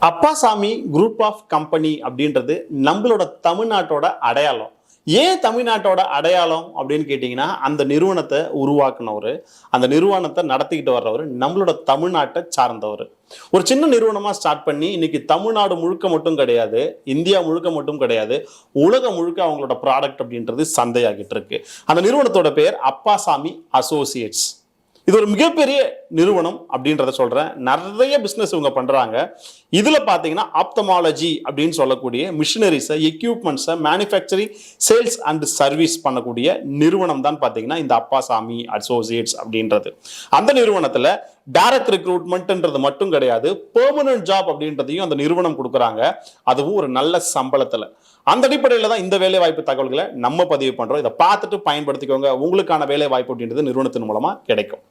Appasamy group of company அப்படின்றது நம்மளோட தமிழ்நாட்டோட அடையாளம். ஏன் தமிழ்நாட்டோட அடையாளம் அப்படின்னு கேட்டிங்கன்னா, அந்த நிறுவனத்தை உருவாக்குனவர், அந்த நிறுவனத்தை நடத்திக்கிட்டு வர்றவர் நம்மளோட தமிழ்நாட்டை சார்ந்தவர். ஒரு சின்ன நிறுவனமா ஸ்டார்ட் பண்ணி இன்னைக்கு தமிழ்நாடு முழுக்க மட்டும் கிடையாது, இந்தியா முழுக்க மட்டும் கிடையாது, உலகம் முழுக்க அவங்களோட ப்ராடக்ட் அப்படின்றது சந்தையாகிட்டு இருக்கு. அந்த நிறுவனத்தோட பேர் அப்பாசாமி அசோசியேட்ஸ். இது ஒரு மிகப்பெரிய நிறுவனம் அப்படின்றத சொல்றேன். நிறைய பிசினஸ் இவங்க பண்றாங்க. இதுல பாத்தீங்கன்னா ஆப்தமாலஜி அப்படின்னு சொல்லக்கூடிய மிஷினரிஸை, எக்யூப்மெண்ட்ஸை மேனுஃபேக்சரிங், சேல்ஸ் அண்ட் சர்வீஸ் பண்ணக்கூடிய நிறுவனம் தான் பாத்தீங்கன்னா இந்த அப்பாசாமி அசோசியேட்ஸ் அப்படின்றது. அந்த நிறுவனத்துல டைரக்ட் ரெக்ரூட்மெண்ட்ன்றது மட்டும் கிடையாது, பெர்மனன்ட் ஜாப் அப்படின்றதையும் அந்த நிறுவனம் கொடுக்குறாங்க. அதுவும் ஒரு நல்ல சம்பளத்துல. அந்த அடிப்படையில் தான் இந்த வேலை வாய்ப்பு தகவல்களை நம்ம பதிவு பண்றோம். இதை பார்த்துட்டு பயன்படுத்திக்கோங்க. உங்களுக்கான வேலை வாய்ப்பு அப்படின்றது நிறுவனத்தின் மூலமா கிடைக்கும்.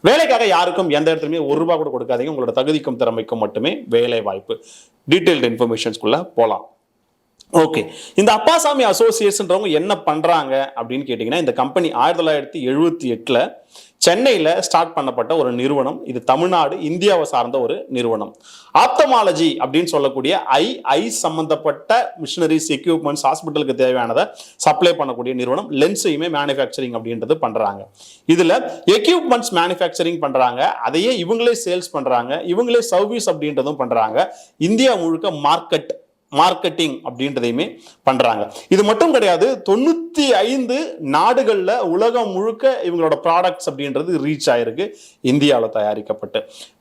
வேலைக்காக யாருக்கும் எந்த இடத்துலையுமே ₹1 கூட கொடுக்காதீங்க. உங்களோட தகுதிக்கும் திறமைக்கும் மட்டுமே வேலை வாய்ப்பு. டீடைல்டு இன்ஃபர்மேஷன்ஸ்குள்ள போலாம். ஓகே, இந்த அப்பாசாமி அசோசியேட்ஸ்ன்றவங்க என்ன பண்றாங்க அப்படின்னு கேட்டீங்கன்னா, இந்த கம்பெனி 1978 சென்னையில ஸ்டார்ட் பண்ணப்பட்ட ஒரு நிறுவனம். இது தமிழ்நாடு, இந்தியாவை சார்ந்த ஒரு நிறுவனம். ஆப்தமாலஜி அப்படின்னு சொல்லக்கூடிய ஐ சம்பந்தப்பட்ட மிஷினரிஸ், எக்யூப்மெண்ட்ஸ், ஹாஸ்பிட்டலுக்கு தேவையானதை சப்ளை பண்ணக்கூடிய நிறுவனம். லென்ஸையுமே மேனுஃபேக்சரிங் அப்படின்றது பண்றாங்க. இதுல எக்யூப்மெண்ட்ஸ் மேனுஃபேக்சரிங் பண்றாங்க, அதையே இவங்களே சேல்ஸ் பண்றாங்க, இவங்களே சர்வீஸ் அப்படின்றதும் பண்றாங்க. இந்தியா முழுக்க மார்க்கெட்டிங் அப்படின்றதையுமே பண்றாங்க. இது மட்டும் கிடையாது, 95 நாடுகள்ல உலகம் முழுக்க இவங்களோட ப்ராடக்ட்ஸ் அப்படின்றது ரீச் ஆயிருக்கு, இந்தியாவில் தயாரிக்கப்பட்டு.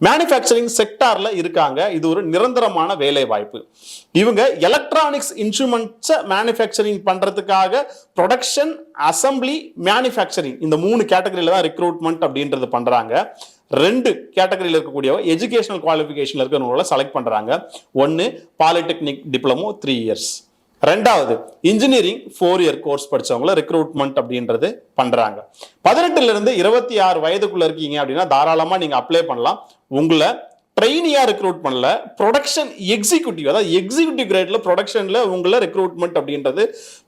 மேனுஃபேக்சரிங் செக்டார்ல இருக்காங்க. இது ஒரு நிரந்தரமான வேலை வாய்ப்பு. இவங்க எலக்ட்ரானிக்ஸ் இன்ஸ்ட்ருமெண்ட்ஸை மேனுஃபேக்சரிங் பண்றதுக்காக ப்ரொடக்ஷன், அசம்பிளி, மேனுஃபேக்சரிங் இந்த 3 கேட்டகரியில தான் ரெக்ரூட்மெண்ட் அப்படின்றது பண்றாங்க. 2 கேட்டகரியில் இருக்கக்கூடிய எஜுகேஷனல் குவாலிஃபிகேஷன்ல இருக்கிறவங்கள செலக்ட் பண்றாங்க. 1 பாலிடெக்னிக் டிப்ளமோ 3 இயர்ஸ், 2வது இன்ஜினியரிங் 4 இயர் கோர்ஸ் படிச்சவங்கள ரெக்ரூட்மெண்ட் அப்படின்றது பண்றாங்க. 18 இருந்து 26 வயதுக்குள்ள இருக்கீங்க அப்படின்னா தாராளமா நீங்க அப்ளை பண்ணலாம். உங்களை ட்ரெயினியா ரெக்ரூட் பண்ணல, ப்ரொடக்ஷன் எக்ஸிக்யூட்டிவ், அதாவது எக்ஸிக்யூட்டிவ் கிரேட்ல ப்ரொடக்ஷன்ல உங்களை ரெக்ரூட்மெண்ட் அப்படின்றது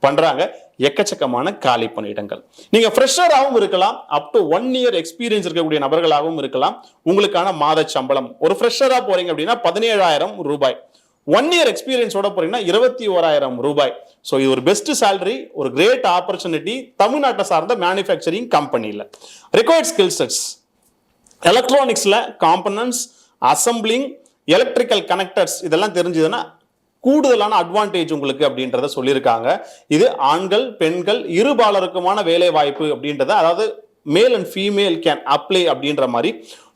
பண்றாங்க. எக்கச்சக்கமான காலி பணியிடங்கள். நீங்க ஃப்ரெஷராகவும் இருக்கலாம், அப் டு 1 இயர் எக்ஸ்பீரியன்ஸ் இருக்கக்கூடிய நபர்களாகவும் இருக்கலாம். உங்களுக்கான மாத சம்பளம், ஒரு ஃப்ரெஷரா போறீங்க அப்படின்னா ₹17,000, 1 இயர் எக்ஸ்பீரியன்ஸோட போறீங்கன்னா ₹21,000. ஸோ இது ஒரு பெஸ்ட் சேலரி, ஒரு கிரேட் ஆப்பர்ச்சுனிட்டி தமிழ்நாட்டை சார்ந்த மேனுஃபேக்சரிங் கம்பெனியில். ரிக்வயர்ட் ஸ்கில் செட்ஸ், எலக்ட்ரானிக்ஸ்ல காம்பனன்ட்ஸ், அசம்பிளிங், எலக்ட்ரிக்கல் கனெக்டர்ஸ் இதெல்லாம் தெரிஞ்சதுன்னா கூடுதலான அட்வான்டேஜ் உங்களுக்கு அப்படின்றத சொல்லியிருக்காங்க. இது ஆண்கள், பெண்கள் இருபாலருக்குமான வேலை வாய்ப்பு அப்படின்றத, அதாவது male and female can apply அப்படின்ற மாதிரி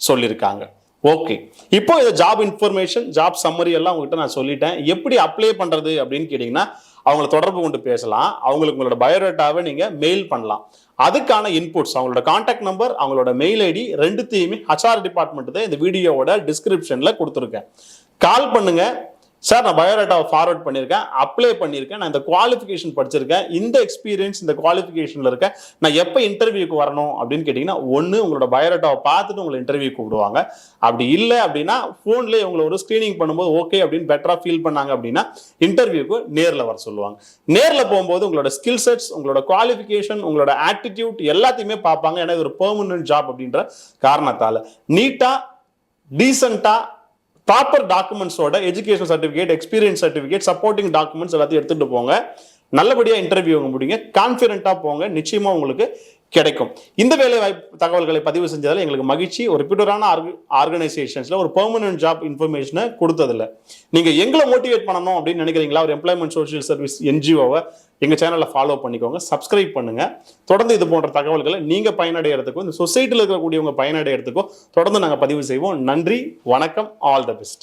சொல்லியிருக்காங்க. ஓகே, இப்போ இதை ஜாப் இன்ஃபர்மேஷன், ஜாப் சம்மரி எல்லாம் உங்ககிட்ட நான் சொல்லிட்டேன். எப்படி அப்ளை பண்றது அப்படின்னு கேட்டீங்கன்னா, அவங்களை தொடர்பு கொண்டு பேசலாம். அவங்களுக்கு உங்களோட பயோடேட்டாவை நீங்க மெயில் பண்ணலாம். அதுக்கான இன்புட்ஸ், அவங்களோட கான்டாக்ட் நம்பர், அவங்களோட மெயில் ஐடி ரெண்டுத்தையுமே HR டிபார்ட்மெண்ட் தான் இந்த வீடியோவோட டிஸ்கிரிப்ஷன்ல கொடுத்துருக்கேன். கால் பண்ணுங்க. சார், நான் பயோடேட்டாவை ஃபார்வர்ட் பண்ணியிருக்கேன், அப்ளை பண்ணியிருக்கேன், நான் இந்த குவாலிஃபிகேஷன் படிச்சிருக்கேன், இந்த எக்ஸ்பீரியன்ஸ் இந்த குவாலிஃபிகேஷன்ல இருக்கேன், நான் எப்போ இன்டர்வியூக்கு வரணும் அப்படின்னு கேட்டிங்கன்னா, 1 உங்களோட பயோடேட்டாவை பார்த்துட்டு உங்களை இன்டர்வியூ கூப்பிடுவாங்க. அப்படி இல்லை அப்படின்னா ஃபோன்லேயே உங்களை ஒரு ஸ்க்ரீனிங் பண்ணும்போது ஓகே அப்படின்னு பெட்டராக ஃபீல் பண்ணாங்க அப்படின்னா இன்டர்வியூக்கு நேரில் வர சொல்லுவாங்க. நேரில் போகும்போது உங்களோட ஸ்கில் செட்ஸ், உங்களோட குவாலிஃபிகேஷன், உங்களோட ஆட்டிடியூட் எல்லாத்தையுமே பார்ப்பாங்க. ஏன்னா இது ஒரு பெர்மனன்ட் ஜாப் அப்படின்ற காரணத்தால் நீட்டா, டீசெண்டா, ப்ராப்பர் டாக்குமெண்ட்ஸோட education certificate, experience certificate, supporting documents எல்லாத்தையும் எடுத்துட்டு போங்க. நல்லபடியாக இன்டர்வியூ முடிங்க, கான்ஃபிடென்ட்டா போங்க, நிச்சயமா உங்களுக்கு கிடைக்கும். இந்த வேலை வாய்ப்பு தகவல்களை பதிவு செஞ்சதில் எங்களுக்கு மகிழ்ச்சி. ஒரு ரெப்யூட்டடான ஆர்கனைசேஷன்ஸ்ல ஒரு பெர்மனன்ட் ஜாப் இன்ஃபர்மேஷனை கொடுத்ததில்ல. நீங்க எங்களை மோட்டிவேட் பண்ணணும் அப்படின்னு நினைக்கிறீங்களா? ஒரு எம்ப்ளாய்மெண்ட் சோஷியல் சர்வீஸ் NGO-வை எங்க சேனல்ல ஃபாலோ பண்ணிக்கோங்க, சப்ஸ்கிரைப் பண்ணுங்க. தொடர்ந்து இது போன்ற தகவல்களை நீங்க பயனடைகிறதுக்கும், இந்த சொசைட்டியில் இருக்கக்கூடியவங்க பயனடைகிறதுக்கும் தொடர்ந்து நாங்கள் பதிவு செய்வோம். நன்றி, வணக்கம், ஆல் த பெஸ்ட்.